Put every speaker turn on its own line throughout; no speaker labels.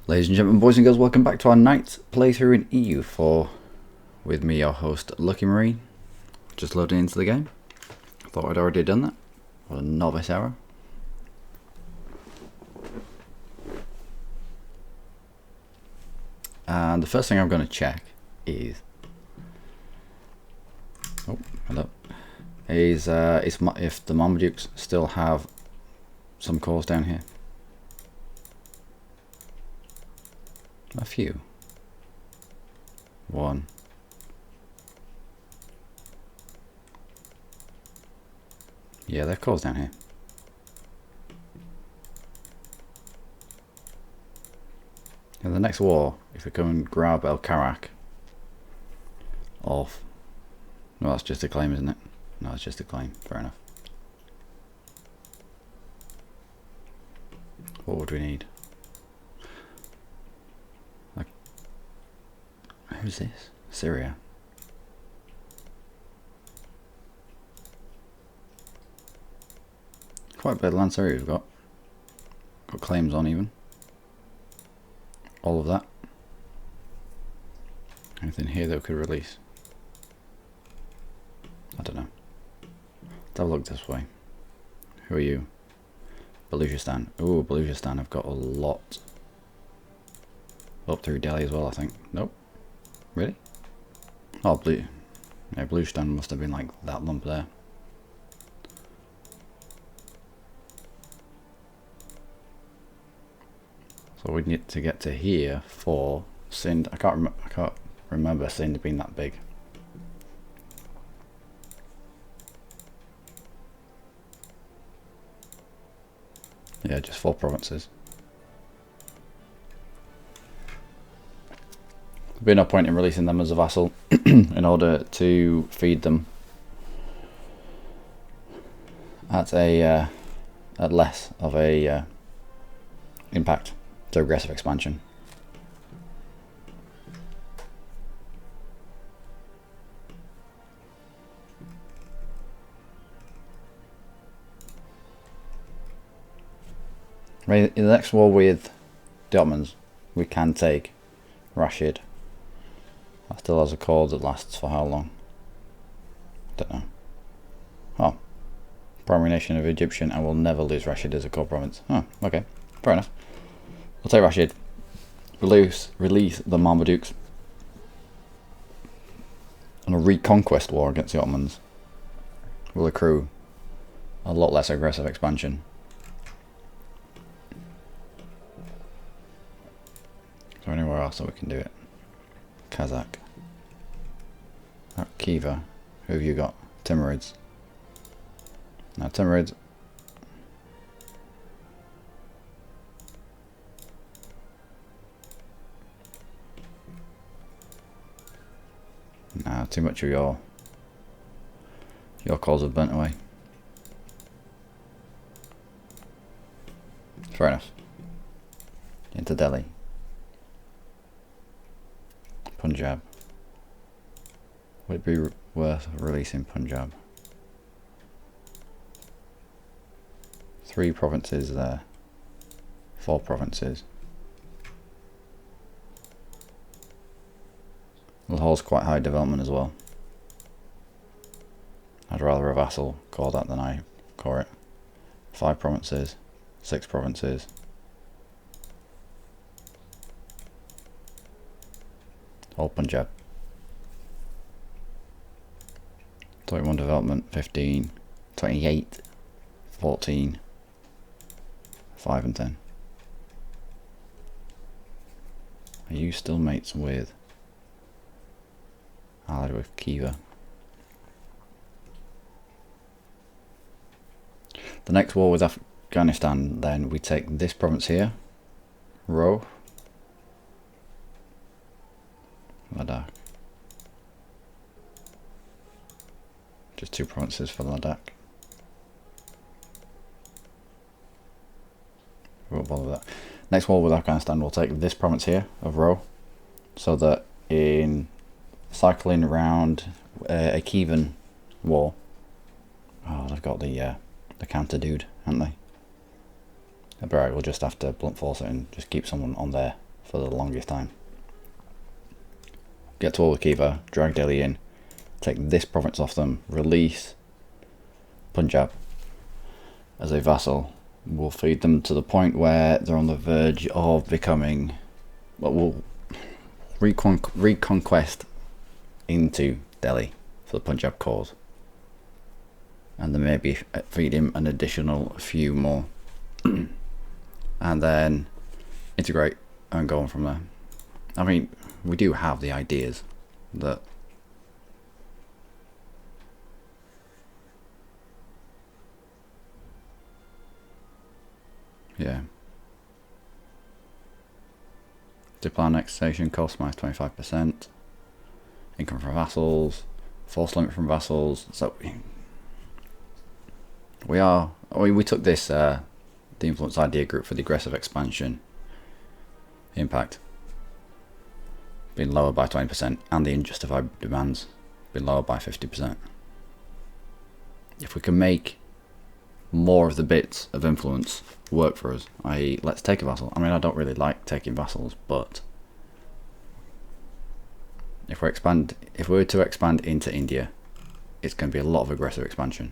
Ladies and gentlemen, boys and girls, welcome back to our night playthrough in EU4 with me, your host, Luckymarine. Just loading into the game. Thought I'd already done that. What a novice error. And the first thing I'm going to check is... Oh, hello. Is if the Marmadukes still have some cores down here. A few. One. Yeah, they're cores down here. In the next war, if we come and grab El Karak off... No, that's just a claim, isn't it? No, it's just a claim. Fair enough. What would we need? Who's this? Syria. Quite a bit of land Syria we've got. Got claims on even. All of that. Anything here that we could release? I don't know. Let's have a look this way. Who are you? Baluchistan. Ooh, Baluchistan have got a lot. Up through Delhi as well, I think. Nope. Really? Oh, yeah, Baluchistan must have been like that lump there. So we need to get to here for Sind. I can't remember Sind being that big. Yeah, just 4 provinces. There'd be no point in releasing them as a vassal in order to feed them at less of a impact to aggressive expansion. Right, in the next war with the Ottomans, we can take Rashid. That still has a core that lasts for how long? Don't know. Oh. Primary nation of Egyptian, and we'll never lose Rashid as a core province. Oh, okay. Fair enough. We'll take Rashid. Release the Marmadukes. And a reconquest war against the Ottomans will accrue a lot less aggressive expansion. Is there anywhere else that we can do it? Kazakh. Khiva. Who have you got? Timurids. Now Timurids. Nah, too much of your calls have burnt away. Fair enough. Into Delhi. Punjab. Would it be worth releasing Punjab? 3 provinces there. 4 provinces. Lahore's quite high development as well. I'd rather a vassal call that than I call it. 5 provinces. 6 provinces. All Punjab. 21 development, 15, 28, 14, 5 and 10. Are you still mates with? Allied with Khiva. The next war with Afghanistan, then we take this province here. Row. Ladakh. Just 2 provinces for Ladakh. We won't bother with that. Next war with Afghanistan, we'll take this province here of Row, so that in cycling around a Kievan war. Oh, they've got the counter dude, haven't they? But right, we'll just have to blunt force it and just keep someone on there for the longest time. Get to all the Khiva, drag Delhi in, take this province off them, release Punjab as a vassal. We'll feed them to the point where they're on the verge of becoming, well, we'll reconquest into Delhi for the Punjab cause. And then maybe feed him an additional few more. And then integrate and go on from there. I mean, we do have the ideas that yeah. Diplomatic annexation cost minus 25%. Income from vassals. Force limit from vassals. So we took this the influence idea group for the aggressive expansion impact being lowered by 20% and the unjustified demands being lowered by 50%. If we can make more of the bits of influence work for us, i.e. let's take a vassal. I mean, I don't really like taking vassals, but if we were to expand into India, it's going to be a lot of aggressive expansion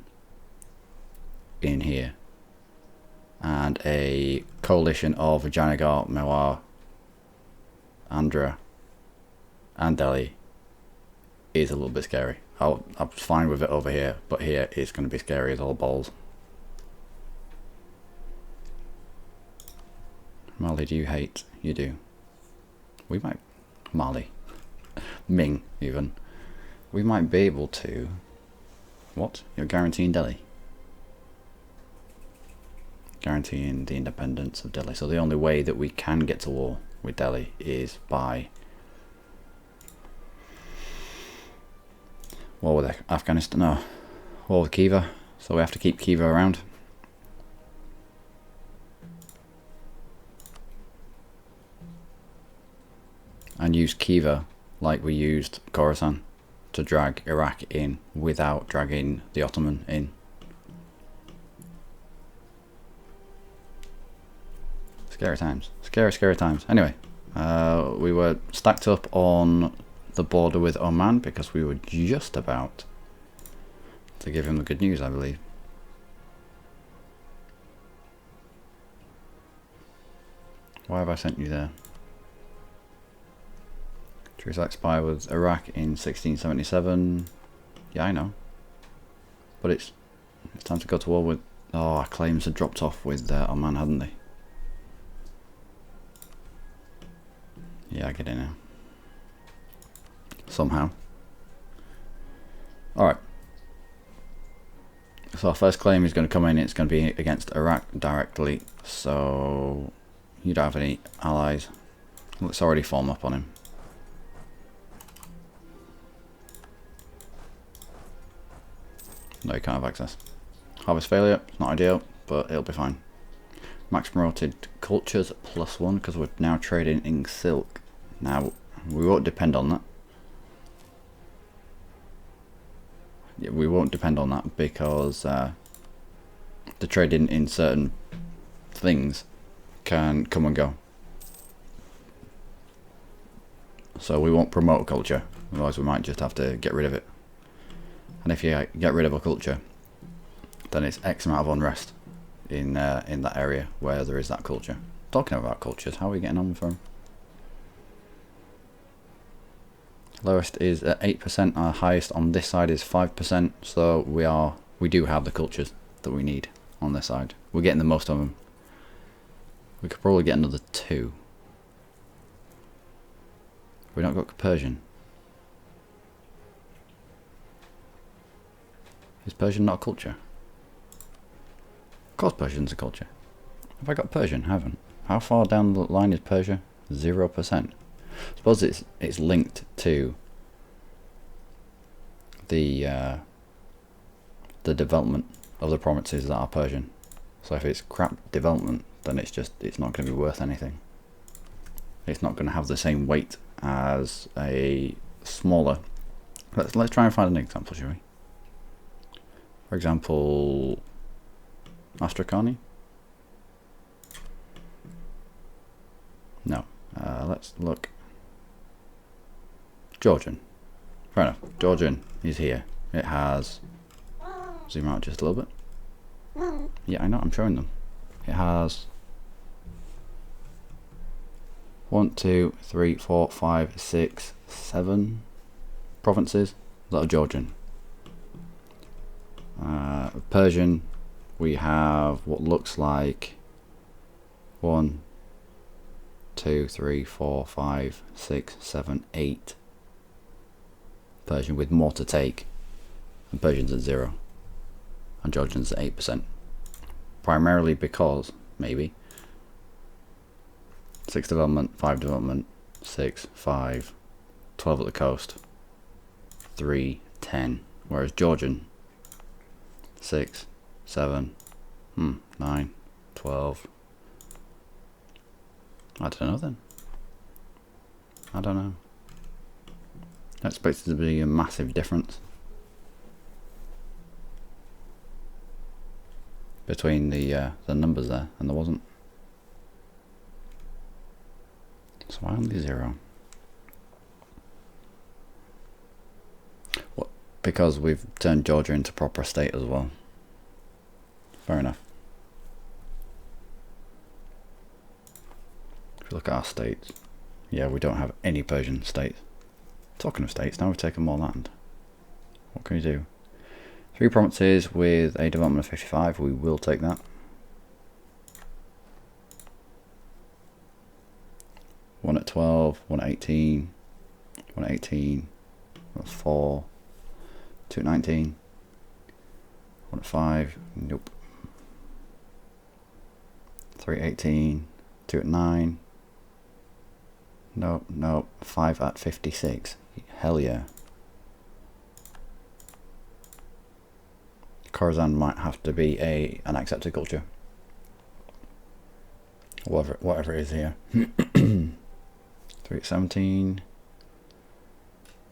in here, and a coalition of Vijayanagar, Mewar, Andhra and Delhi is a little bit scary. I'm fine with it over here, but here it's going to be scary as all balls. Mali, do you hate? You do. We might, Mali, Ming even, we might be able to, what? You're guaranteeing Delhi? Guaranteeing the independence of Delhi. So the only way that we can get to war with Delhi is by war with Afghanistan, no, war with Khiva. So we have to keep Khiva around. And use Khiva like we used Khorasan to drag Iraq in without dragging the Ottoman in. Scary times. Scary times. Anyway, we were stacked up on the border with Oman because we were just about to give him the good news, I believe. Why have I sent you there? Treaty expired with Iraq in 1677. Yeah, I know. But it's time to go to war with... Oh, our claims had dropped off with Oman, hadn't they? Yeah, I get it now. Somehow. Alright. So our first claim is going to come in. It's going to be against Iraq directly. So you don't have any allies. Let's already form up on him. No, you can't have access. Harvest failure, it's not ideal, but it'll be fine. Max promoted cultures +1 because we're now trading in silk. Now, we won't depend on that. Yeah, we won't depend on that because the trading in certain things can come and go. So we won't promote culture, otherwise we might just have to get rid of it. And if you get rid of a culture, then it's X amount of unrest in that area where there is that culture. Talking about cultures, how are we getting on for them? Lowest is at 8%, our highest on this side is 5%, so we do have the cultures that we need on this side. We're getting the most of them. We could probably get another 2. We've not got Persian. Is Persian not a culture? Of course Persian's a culture. Have I got Persian? I haven't. How far down the line is Persia? 0%. I suppose it's linked to the development of the provinces that are Persian. So if it's crap development, then it's not going to be worth anything. It's not going to have the same weight as a smaller. Let's try and find an example, shall we? For example, Astrakani? No. let's look. Georgian. Fair enough. Georgian is here. It has, zoom out just a little bit. Yeah, I know, I'm showing them. It has 1, 2, 3, 4, 5, 6, 7 provinces that are Georgian. Persian, we have what looks like 1, 2, 3, 4, 5, 6, 7, 8 Persian, with more to take, and Persian's at 0 and Georgian's at 8%, primarily because maybe 6 development, 5 development, 6, 5, 12 at the coast, 3, 10, whereas Georgian 6, 7, 9, 12. I don't know then. I don't know. I expected to be a massive difference between the numbers there, and there wasn't. So why only 0? What? Because we've turned Georgia into proper state as well. Fair enough. If you look at our states, yeah, we don't have any Persian states. Talking of states, now we've taken more land. What can you do? 3 provinces with a development of 55, we will take that. One at 12, 1 at 18, 1 at 18, that's 4, 2 at 19, 1 at 5, nope. 3 at 18, 2 at 9, nope, nope, 5 at 56, hell yeah. Khorasan might have to be an accepted culture. Whatever it is here. 3 at 17.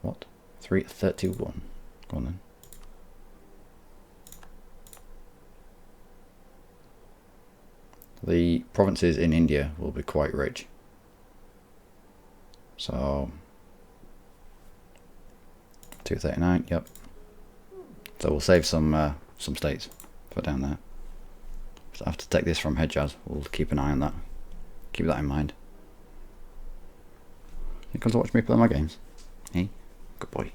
What? 3 at 31. Go on then. The provinces in India will be quite rich. So 239, yep. So we'll save some states for down there. So I have to take this from Hejaz. We'll keep an eye on that. Keep that in mind. You come to watch me play my games. Hey, good boy.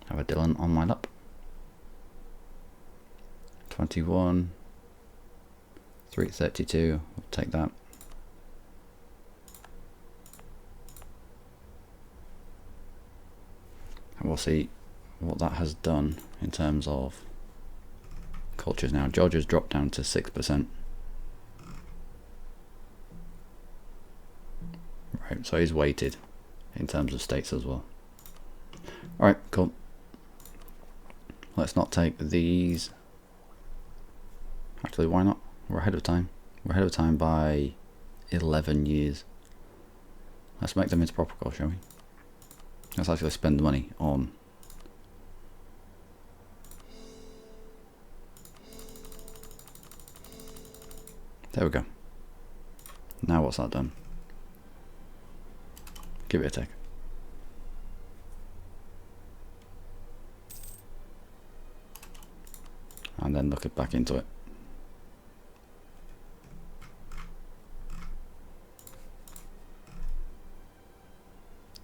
Have a Dylan on my lap. 21. 332. We'll take that. And we'll see what that has done in terms of cultures now. Georgia's dropped down to 6%. Right, so he's weighted in terms of states as well. Alright, cool. Let's not take these. Actually, why not? We're ahead of time. We're ahead of time by 11 years. Let's make them into proper goals, shall we? Let's actually spend the money on. There we go. Now what's that done? Give it a tick. And then look back into it.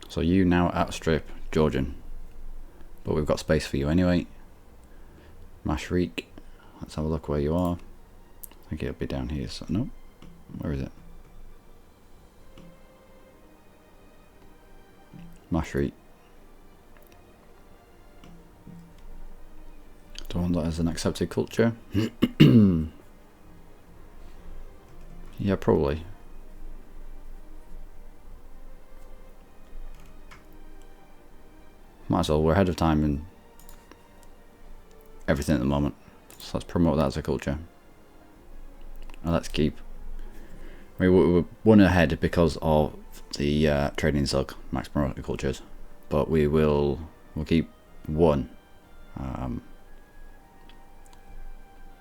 So you now outstrip Georgian, but we've got space for you anyway. Mashriq, let's have a look where you are. I think it'll be down here, so no, where is it? Mashriq. Do I want that as an accepted culture? Yeah, probably. Might as well, we're ahead of time in everything at the moment. So let's promote that as a culture. And let's keep. I mean, we're one ahead because of the trading zug max promoted cultures, but we'll keep one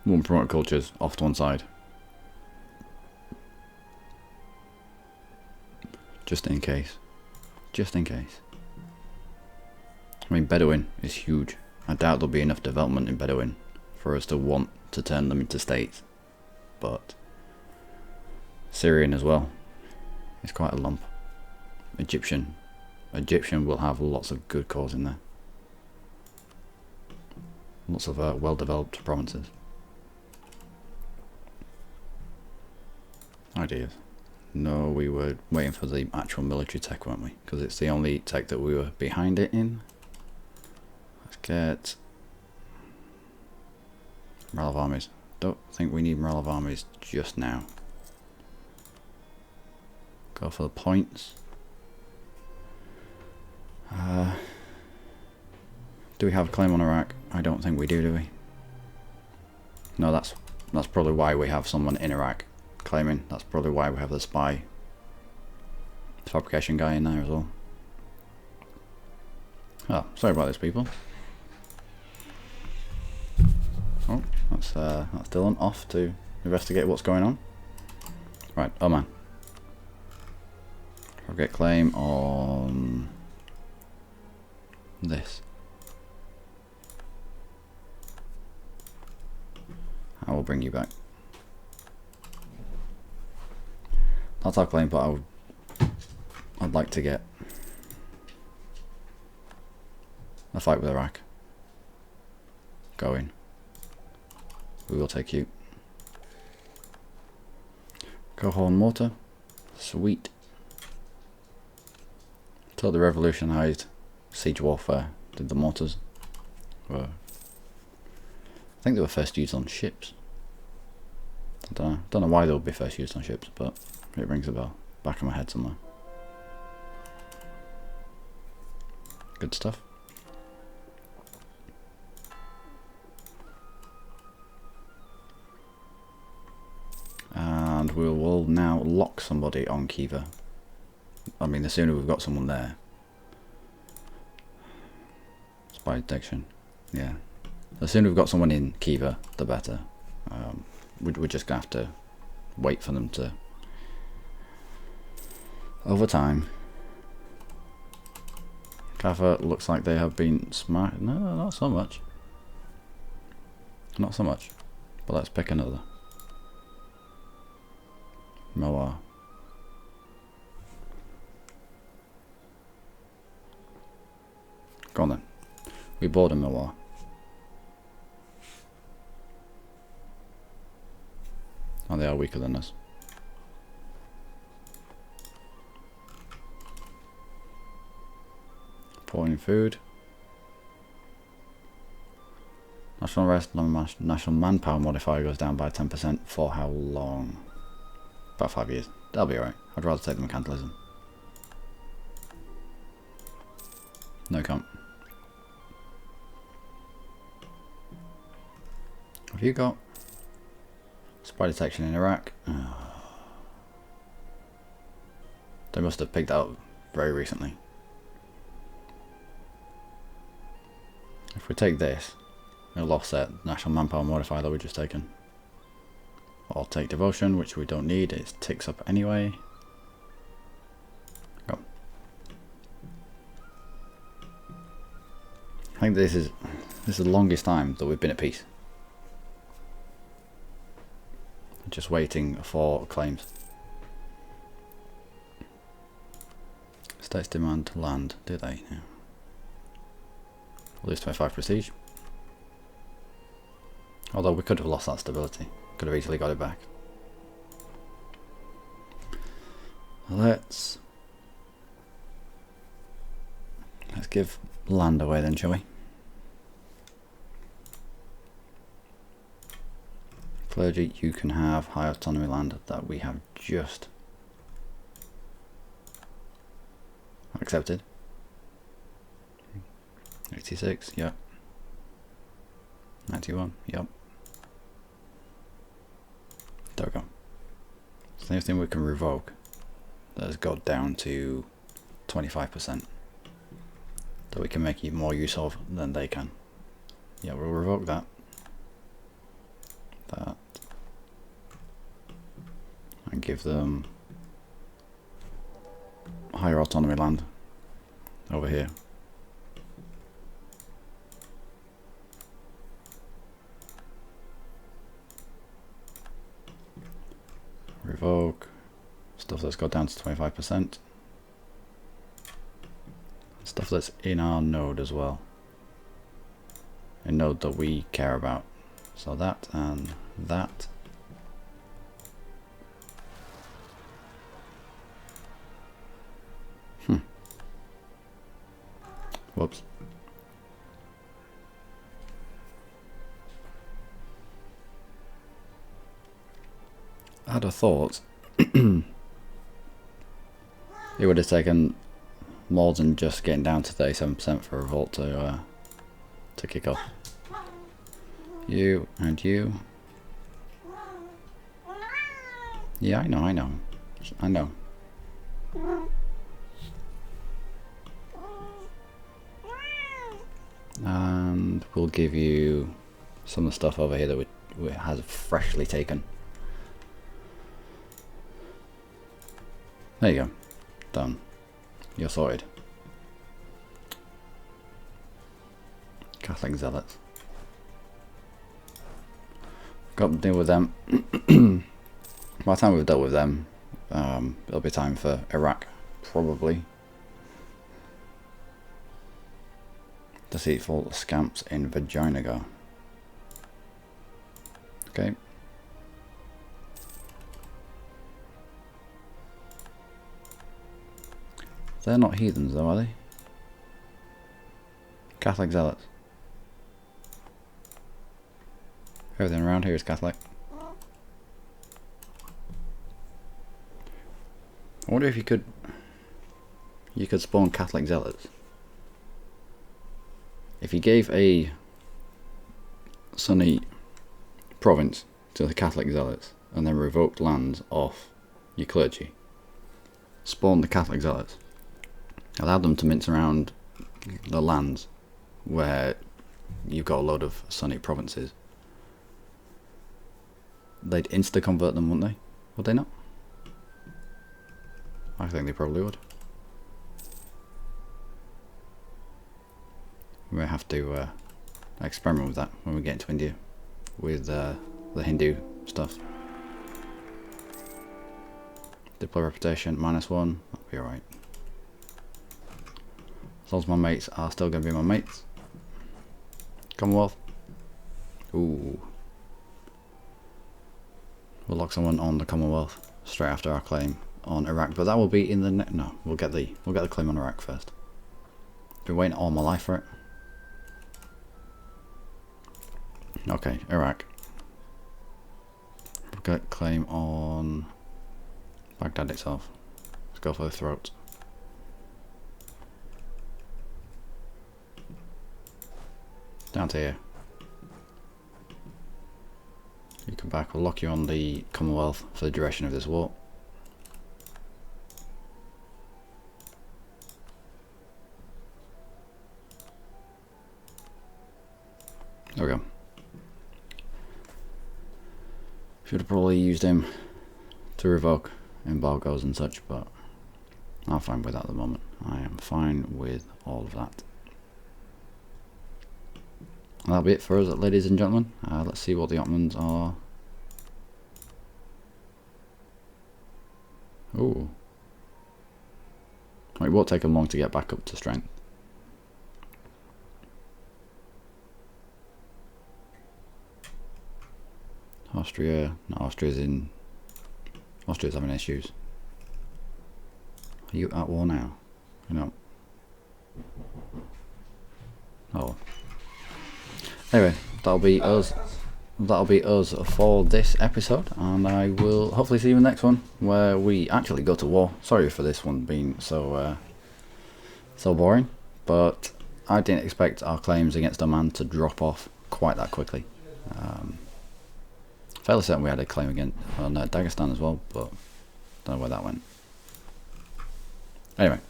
promoted cultures off to one side. Just in case. Just in case. I mean, Bedouin is huge. I doubt there'll be enough development in Bedouin for us to want to turn them into states. But Syrian as well. It's quite a lump. Egyptian will have lots of good cause in there. Lots of well-developed provinces. Ideas. No, we were waiting for the actual military tech, weren't we? Because it's the only tech that we were behind it in. Let's get morale of armies. Don't think we need morale of armies just now. Go for the points. Do we have a claim on Iraq? I don't think we do we? No, that's probably why we have someone in Iraq claiming. That's probably why we have the spy fabrication guy in there as well. Oh, sorry about this, people. Oh, that's Dylan off to investigate what's going on. Right, oh man. I'll get claim on this. I will bring you back. That's our claim, but I'd like to get a fight with Iraq going. We will take you. Cohorn mortar. Sweet. Totally revolutionized siege warfare, did the mortars. I think they were first used on ships. I don't know why they would be first used on ships, but it rings a bell. Back of my head somewhere. Good stuff. And we will now lock somebody on Kiva. I mean, the sooner we've got someone there. Spy detection. Yeah. The sooner we've got someone in Kiva, the better. We're just going to have to wait for them to... Over time. Kava looks like they have been smart. No, not so much. Not so much. But let's pick another. Moa. Go on then. We board a Moa. Oh, they are weaker than us. Pouring food. National manpower modifier goes down by 10% for how long? About 5 years. That'll be alright. I'd rather take the mercantilism. No comp. Have you got spy detection in Iraq? Oh. They must have picked that up very recently. If we take this, it'll offset national manpower modifier that we've just taken. Or take devotion, which we don't need, it ticks up anyway. Go. I think this is the longest time that we've been at peace. Just waiting for claims. States demand land, do they? Yeah. Lose 25 prestige. Although we could have lost that stability. Could have easily got it back. Let's give land away then, shall we? Clergy, you can have high autonomy land that we have just accepted. 86, yep. 91, yep. There we go. It's the only thing we can revoke that has got down to 25% that we can make even more use of than they can. Yeah, we'll revoke that. That. And give them higher autonomy land over here. Revoke stuff that's got down to 25%. Stuff that's in our node as well. A node that we care about. So that and that. Whoops. I'd have thought it would have taken more than just getting down to 37% for revolt to kick off. You and you. Yeah, I know. And we'll give you some of the stuff over here that we has freshly taken. There you go. Done. You're sorted. Catholic zealots. Got to deal with them. By the time we've dealt with them, it'll be time for Iraq, probably. Deceitful scamps in Vaginagar. Okay. They're not heathens though, are they? Catholic zealots. Everything around here is Catholic. I wonder if you could spawn Catholic zealots. If you gave a Sunni province to the Catholic zealots and then revoked lands off your clergy, spawn the Catholic zealots, allow them to mince around the lands where you've got a load of Sunni provinces, they'd insta-convert them, wouldn't they? Would they not? I think they probably would. We may have to experiment with that when we get into India with the Hindu stuff. Deploy reputation -1, that'll be alright. As long as my mates are still going to be my mates. Commonwealth. Ooh. We'll lock someone on the Commonwealth straight after our claim on Iraq, but that will be in the no. We'll get the claim on Iraq first. Been waiting all my life for it. Okay, Iraq. We'll get claim on Baghdad itself. Let's go for the throat. Down to here. You come back, we'll lock you on the Commonwealth for the duration of this war. There we go. Should have probably used him to revoke embargoes and such, but I'm fine with that at the moment. I am fine with all of that. That'll be it for us, ladies and gentlemen. Let's see what the Ottomans are. Ooh. It won't take them long to get back up to strength. Austria. No, Austria's having issues. Are you at war now? No. Oh. Anyway, that'll be us. That'll be us for this episode, and I will hopefully see you in the next one where we actually go to war. Sorry for this one being so boring, but I didn't expect our claims against Oman to drop off quite that quickly. Fairly certain we had a claim against on Dagestan as well, but don't know where that went. Anyway,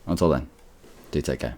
until then, do take care.